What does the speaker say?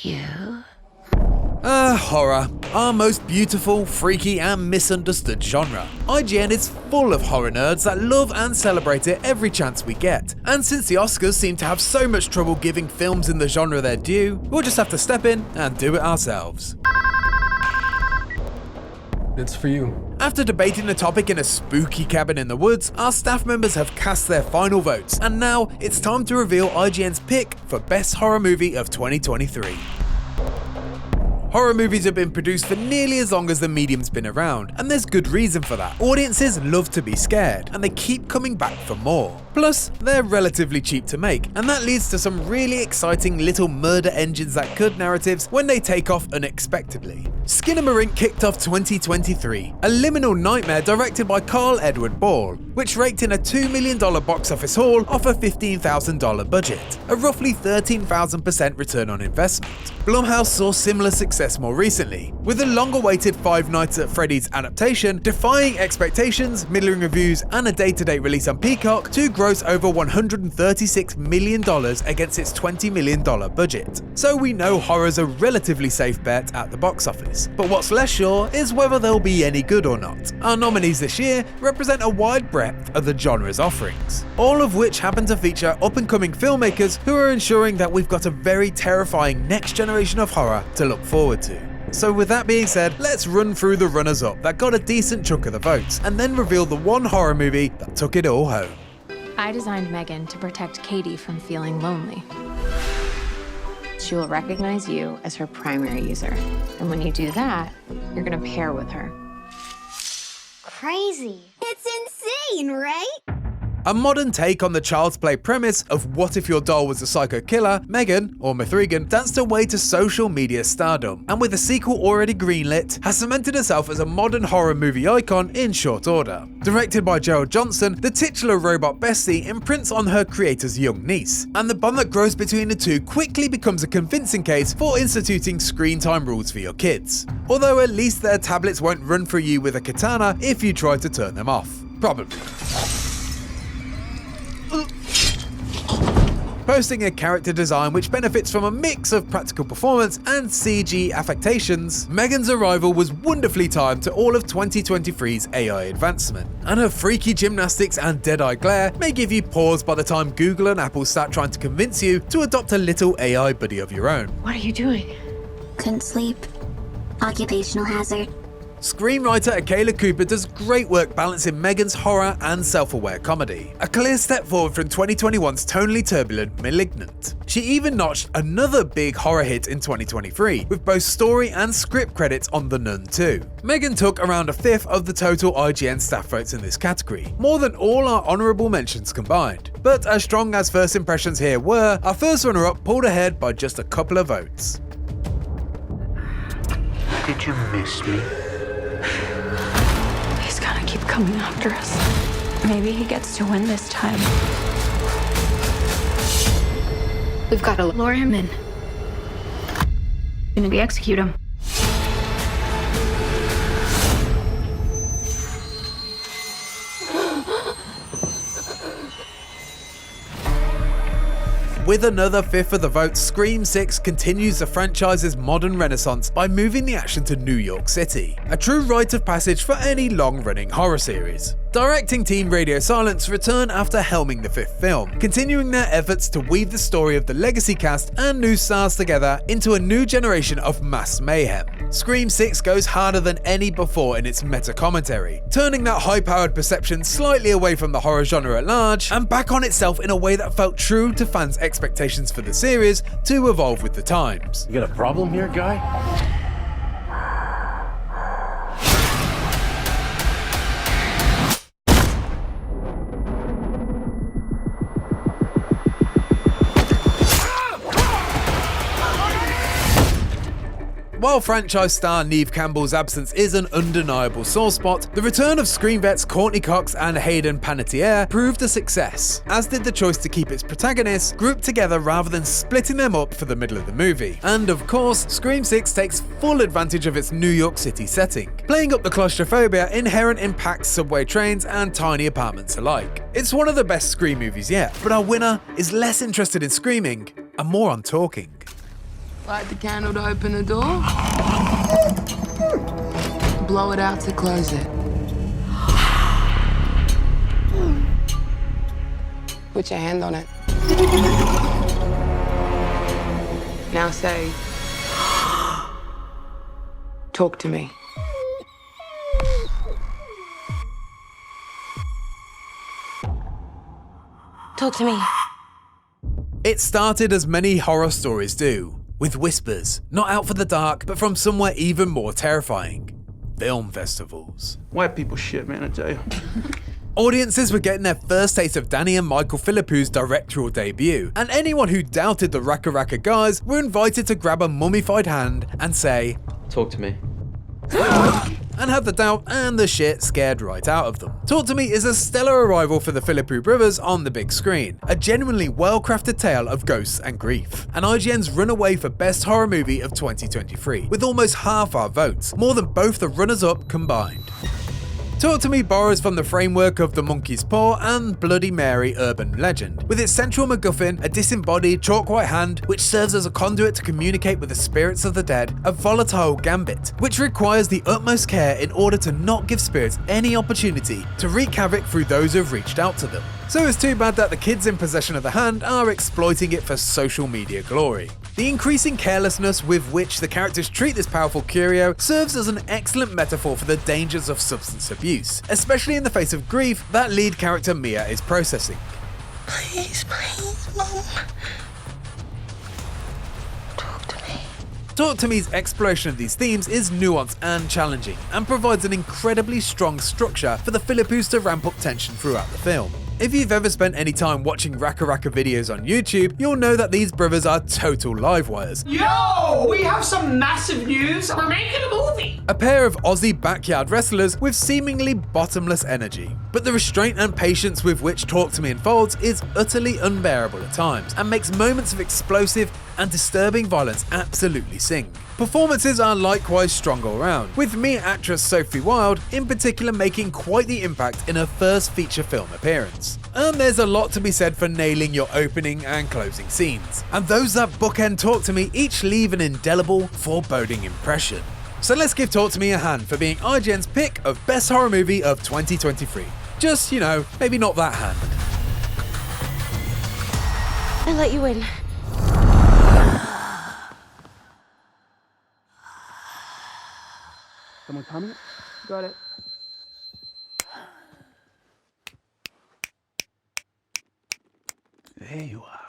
you. Horror. Our most beautiful, freaky and misunderstood genre. IGN is full of horror nerds that love and celebrate it every chance we get. And since the Oscars seem to have so much trouble giving films in the genre their due, we'll just have to step in and do it ourselves. It's for you. After debating the topic in a spooky cabin in the woods, our staff members have cast their final votes, and now it's time to reveal IGN's pick for Best Horror Movie of 2023. Horror movies have been produced for nearly as long as the medium's been around, and there's good reason for that. Audiences love to be scared, and they keep coming back for more. Plus, they're relatively cheap to make, and that leads to some really exciting little murder engines that could narratives when they take off unexpectedly. Skinamarink kicked off 2023, a liminal nightmare directed by Carl Edward Ball, which raked in a $2 million box office haul off a $15,000 budget, a roughly 13,000% return on investment. Blumhouse saw similar success more recently, with the long-awaited Five Nights at Freddy's adaptation defying expectations, middling reviews, and a day-to-day release on Peacock to gross over $136 million against its $20 million budget. So we know horror's a relatively safe bet at the box office, but what's less sure is whether they'll be any good or not. Our nominees this year represent a wide breadth of the genre's offerings, all of which happen to feature up-and-coming filmmakers who are ensuring that we've got a very terrifying next generation of horror to look forward to. So with that being said, let's run through the runners-up that got a decent chunk of the votes, and then reveal the one horror movie that took it all home. I designed Megan to protect Katie from feeling lonely. She will recognize you as her primary user. And when you do that, you're gonna pair with her. Crazy. It's insane, right? A modern take on the Child's Play premise of what if your doll was a psycho killer, Megan, or Mithrigan, danced her way to social media stardom, and with a sequel already greenlit, has cemented herself as a modern horror movie icon in short order. Directed by Gerald Johnson, the titular robot bestie imprints on her creator's young niece, and the bond that grows between the two quickly becomes a convincing case for instituting screen time rules for your kids. Although at least their tablets won't run for you with a katana if you try to turn them off. Probably. Posting a character design which benefits from a mix of practical performance and CG affectations, Megan's arrival was wonderfully timed to all of 2023's AI advancement, and her freaky gymnastics and dead-eye glare may give you pause by the time Google and Apple start trying to convince you to adopt a little AI buddy of your own. What are you doing? Couldn't sleep. Occupational hazard. Screenwriter Akela Cooper does great work balancing Megan's horror and self-aware comedy, a clear step forward from 2021's tonally turbulent Malignant. She even notched another big horror hit in 2023, with both story and script credits on The Nun 2. Megan took around a fifth of the total IGN staff votes in this category, more than all our honourable mentions combined. But as strong as first impressions here were, our first runner-up pulled ahead by just a couple of votes. Did you miss me? He's gonna keep coming after us. Maybe he gets to win this time. We've got to lure him in. And we execute him. With another fifth of the votes, Scream 6 continues the franchise's modern renaissance by moving the action to New York City, a true rite of passage for any long-running horror series. Directing team Radio Silence return after helming the fifth film, continuing their efforts to weave the story of the legacy cast and new stars together into a new generation of mass mayhem. Scream 6 goes harder than any before in its meta-commentary, turning that high-powered perception slightly away from the horror genre at large and back on itself in a way that felt true to fans' expectations for the series to evolve with the times. You got a problem here, guy? While franchise star Neve Campbell's absence is an undeniable sore spot, the return of Scream vets Courtney Cox and Hayden Panettiere proved a success, as did the choice to keep its protagonists grouped together rather than splitting them up for the middle of the movie. And of course, Scream 6 takes full advantage of its New York City setting, playing up the claustrophobia inherent in packed subway trains and tiny apartments alike. It's one of the best Scream movies yet, but our winner is less interested in screaming and more on talking. Light the candle to open the door. Blow it out to close it. Put your hand on it. Now say, talk to me. Talk to me. It started as many horror stories do, with whispers, not out for the dark, but from somewhere even more terrifying. Film festivals. White people shit, man, I tell you. Audiences were getting their first taste of Danny and Michael Philippous's directorial debut, and anyone who doubted the Raka Raka guys were invited to grab a mummified hand and say, "Talk to me." and have the doubt and the shit scared right out of them. Talk to Me is a stellar arrival for the Philippou brothers on the big screen, a genuinely well-crafted tale of ghosts and grief, and IGN's runaway for Best Horror Movie of 2023, with almost half our votes, more than both the runners-up combined. Talk to Me borrows from the framework of The Monkey's Paw and Bloody Mary urban legend, with its central MacGuffin, a disembodied chalk white hand which serves as a conduit to communicate with the spirits of the dead, a volatile gambit, which requires the utmost care in order to not give spirits any opportunity to wreak havoc through those who have reached out to them. So it's too bad that the kids in possession of the hand are exploiting it for social media glory. The increasing carelessness with which the characters treat this powerful curio serves as an excellent metaphor for the dangers of substance abuse, especially in the face of grief that lead character Mia is processing. Please, Mom. Talk to me. Talk to Me's exploration of these themes is nuanced and challenging, and provides an incredibly strong structure for the Philippous to ramp up tension throughout the film. If you've ever spent any time watching Raka Raka videos on YouTube, you'll know that these brothers are total livewires. Yo, we have some massive news. We're making a movie. A pair of Aussie backyard wrestlers with seemingly bottomless energy. But the restraint and patience with which Talk to Me unfolds is utterly unbearable at times, and makes moments of explosive and disturbing violence absolutely sing. Performances are likewise strong all round, with Mia actress Sophie Wilde in particular making quite the impact in her first feature film appearance. And there's a lot to be said for nailing your opening and closing scenes, and those that bookend Talk to Me each leave an indelible, foreboding impression. So let's give Talk to Me a hand for being IGN's pick of Best Horror Movie of 2023. Just, maybe not that hand. I let you in. Someone coming? Got it. There you are.